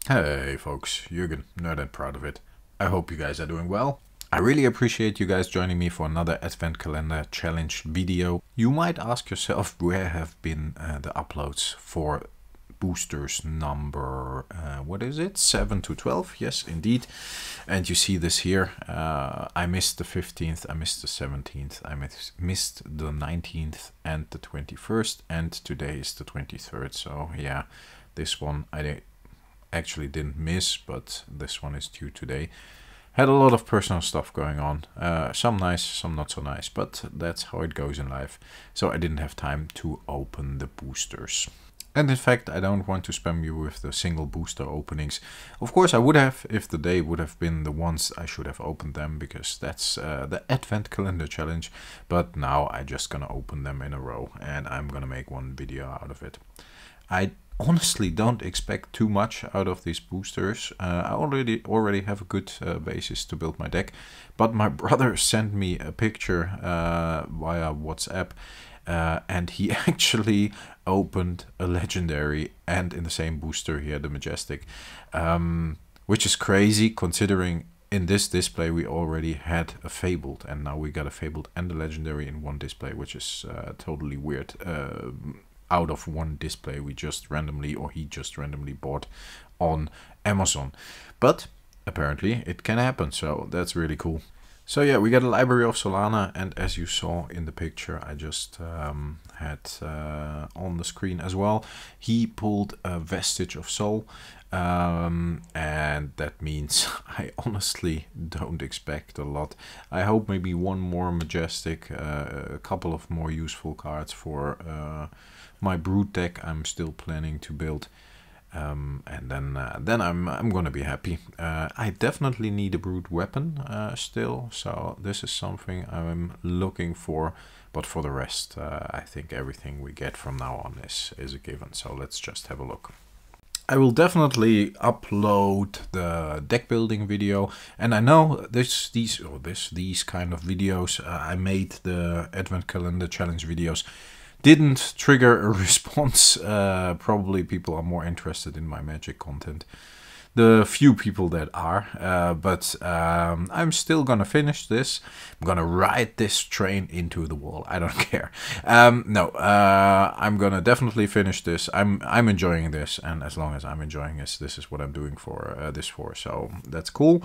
Hey folks, Jürgen, nerd and proud of it. I hope you guys are doing well. I really appreciate you guys joining me for another Advent Calendar Challenge video. You might ask yourself where have been the uploads for boosters number, what is it, 7 to 12? Yes, indeed. And you see this here. I missed the 15th, I missed the 17th, I missed the 19th and the 21st, and today is the 23rd. So yeah, this one I actually didn't miss, but this one is due today. Had a lot of personal stuff going on, some nice, some not so nice, but that's how it goes in life. So I didn't have time to open the boosters. And in fact, I don't want to spam you with the single booster openings. Of course, I would have if the day would have been the ones I should have opened them, because that's the Advent Calendar Challenge. But now I'm just gonna open them in a row, and I'm gonna make one video out of it. I honestly don't expect too much out of these boosters. I already have a good basis to build my deck, but my brother sent me a picture via WhatsApp, and he actually opened a legendary, and in the same booster he had a majestic, which is crazy considering in this display we already had a fabled, and now we got a fabled and a legendary in one display, which is totally weird. Out of one display we just randomly, or he just randomly bought on Amazon. But apparently it can happen, so that's really cool. So yeah, we got a Library of Solana, and as you saw in the picture I just had on the screen as well, he pulled a Vestige of Soul, and that means I honestly don't expect a lot. I hope maybe one more majestic, a couple of more useful cards for my brood deck I'm still planning to build, and then I'm gonna be happy. I definitely need a brood weapon still, so this is something I'm looking for. But for the rest, I think everything we get from now on is a given. So let's just have a look. I will definitely upload the deck building video, and I know these kind of videos I made, the Advent Calendar Challenge videos, didn't trigger a response. Probably people are more interested in my Magic content, the few people that are, but I'm still gonna finish this. I'm gonna ride this train into the wall. I don't care. No, I'm gonna definitely finish this. I'm enjoying this, and as long as I'm enjoying this is what I'm doing for this for. So that's cool.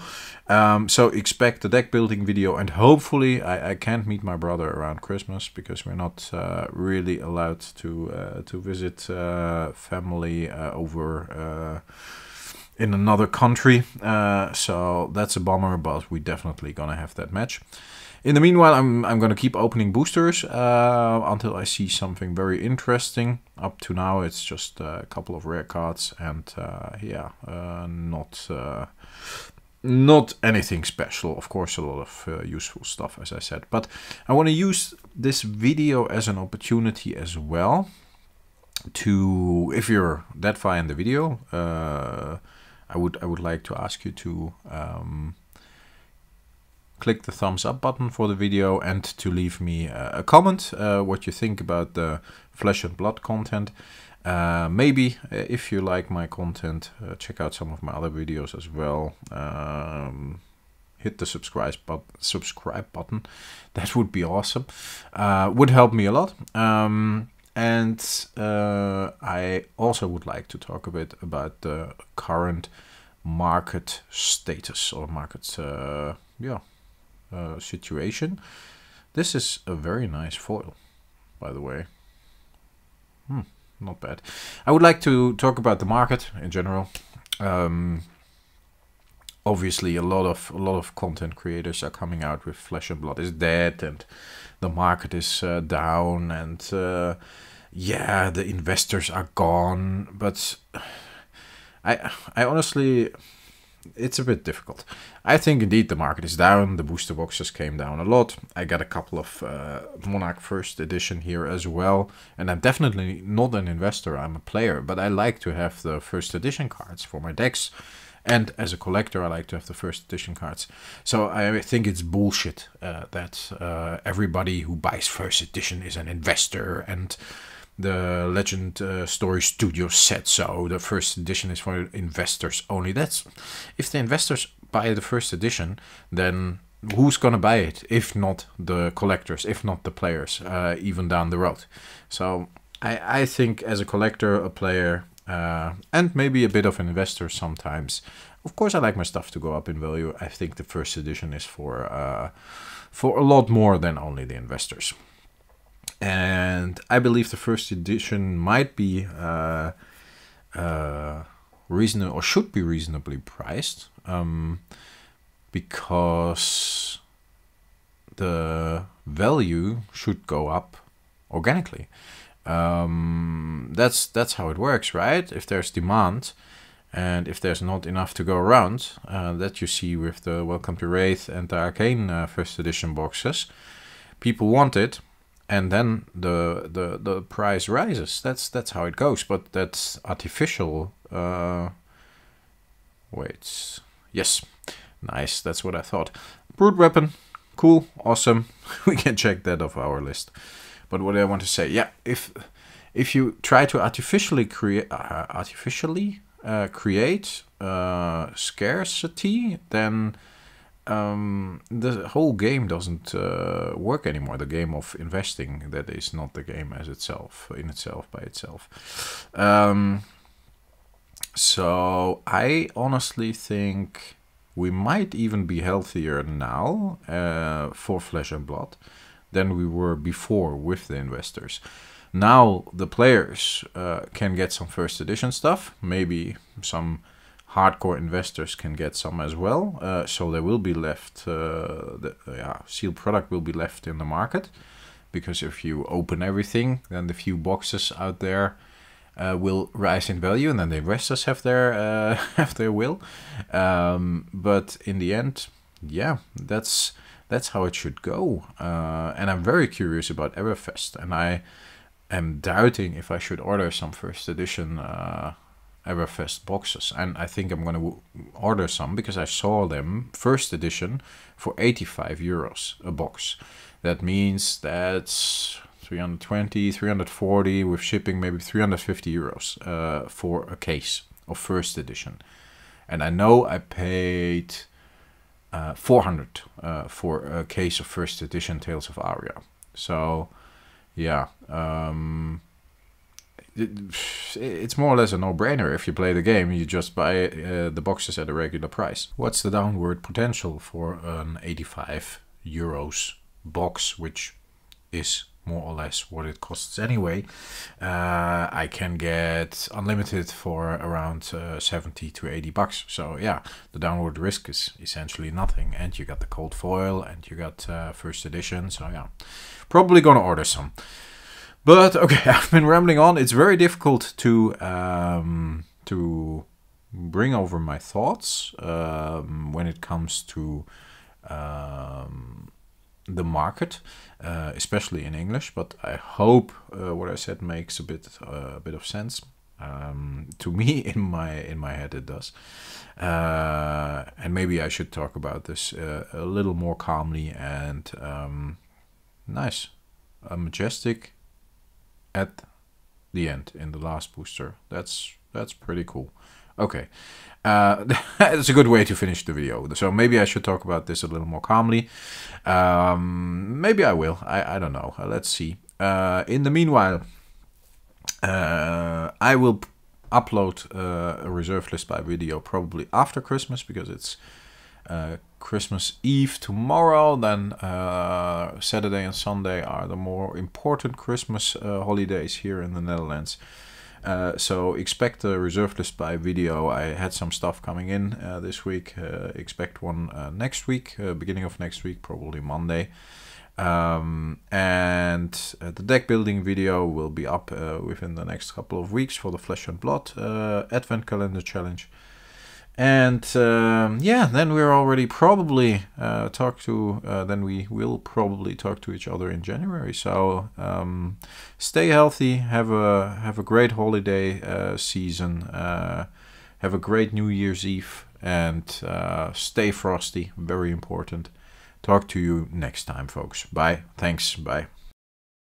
So expect the deck building video, and hopefully I can't meet my brother around Christmas because we're not really allowed to visit family over in another country, so that's a bummer, but we definitely gonna have that match. In the meanwhile, I'm gonna keep opening boosters until I see something very interesting. Up to now it's just a couple of rare cards, and yeah, not anything special. Of course, a lot of useful stuff, as I said, but I want to use this video as an opportunity as well to, if you're that far in the video, I would like to ask you to click the thumbs up button for the video, and to leave me a comment what you think about the Flesh and Blood content. Maybe if you like my content, check out some of my other videos as well. Hit the subscribe button. That would be awesome. Would help me a lot. And I also would like to talk a bit about the current market status, or market situation. This is a very nice foil, by the way. Not bad. I would like to talk about the market in general. Obviously, a lot of content creators are coming out with Flesh and Blood is dead, and the market is down, and yeah, the investors are gone. But I honestly, it's a bit difficult. I think indeed the market is down. The booster boxes came down a lot. I got a couple of Monarch first edition here as well, and I'm definitely not an investor. I'm a player, but I like to have the first edition cards for my decks. And as a collector, I like to have the first edition cards. So I think it's bullshit that everybody who buys first edition is an investor, and the Legend Story Studio said so. The first edition is for investors only. That's if the investors buy the first edition, then who's gonna buy it if not the collectors, if not the players, even down the road? So I think as a collector, a player, and maybe a bit of an investor sometimes, of course I like my stuff to go up in value. I think the first edition is for a lot more than only the investors. And I believe the first edition might be reasonable, or should be reasonably priced, because the value should go up organically. That's how it works, right? If there's demand, and if there's not enough to go around, that you see with the Welcome to Wraith and the Arcane first edition boxes, people want it, and then the price rises. That's how it goes. But that's artificial. Wait, yes, nice. That's what I thought. Brute Weapon, cool, awesome. We can check that off our list. But what I want to say, yeah, if you try to artificially create scarcity, then the whole game doesn't work anymore. The game of investing, that is not the game as itself, by itself. So I honestly think we might even be healthier now for Flesh and Blood than we were before with the investors. Now the players can get some first edition stuff. Maybe some hardcore investors can get some as well. So there will be left, sealed product will be left in the market. Because if you open everything, then the few boxes out there will rise in value, and then the investors have their will. But in the end, yeah, that's how it should go. And I'm very curious about Everfest, and I am doubting if I should order some first edition Everfest boxes. And I think I'm going to order some because I saw them first edition for 85 euros a box. That means that's 320, 340 with shipping, maybe 350 euros for a case of first edition. And I know I paid 400 for a case of first edition Tales of Aria. So yeah, it's more or less a no-brainer. If you play the game, you just buy the boxes at a regular price. What's the downward potential for an 85 euros box, which is more or less what it costs anyway? I can get unlimited for around 70 to 80 bucks. So yeah, the downward risk is essentially nothing. And you got the cold foil, and you got first edition. So yeah, probably gonna order some. But okay, I've been rambling on. It's very difficult to bring over my thoughts when it comes to the market, especially in English. But I hope what I said makes a bit of sense. To me, in my head, it does. And maybe I should talk about this a little more calmly and nice, majestic. At the end, in the last booster. That's pretty cool. Okay, it's a good way to finish the video. So maybe I should talk about this a little more calmly. Maybe I will. I don't know. Let's see. In the meanwhile, I will upload a reserve list buy video probably after Christmas, because it's Christmas Eve tomorrow. Then Saturday and Sunday are the more important Christmas holidays here in the Netherlands. So expect a reserve list buy video. I had some stuff coming in this week. Expect one next week, beginning of next week, probably Monday. And the deck building video will be up within the next couple of weeks for the Flesh and Blood Advent Calendar Challenge. And yeah, then we're already probably then we will probably talk to each other in January. So stay healthy, have a great holiday season, have a great New Year's Eve, and stay frosty, very important. Talk to you next time, folks. Bye. Thanks. Bye.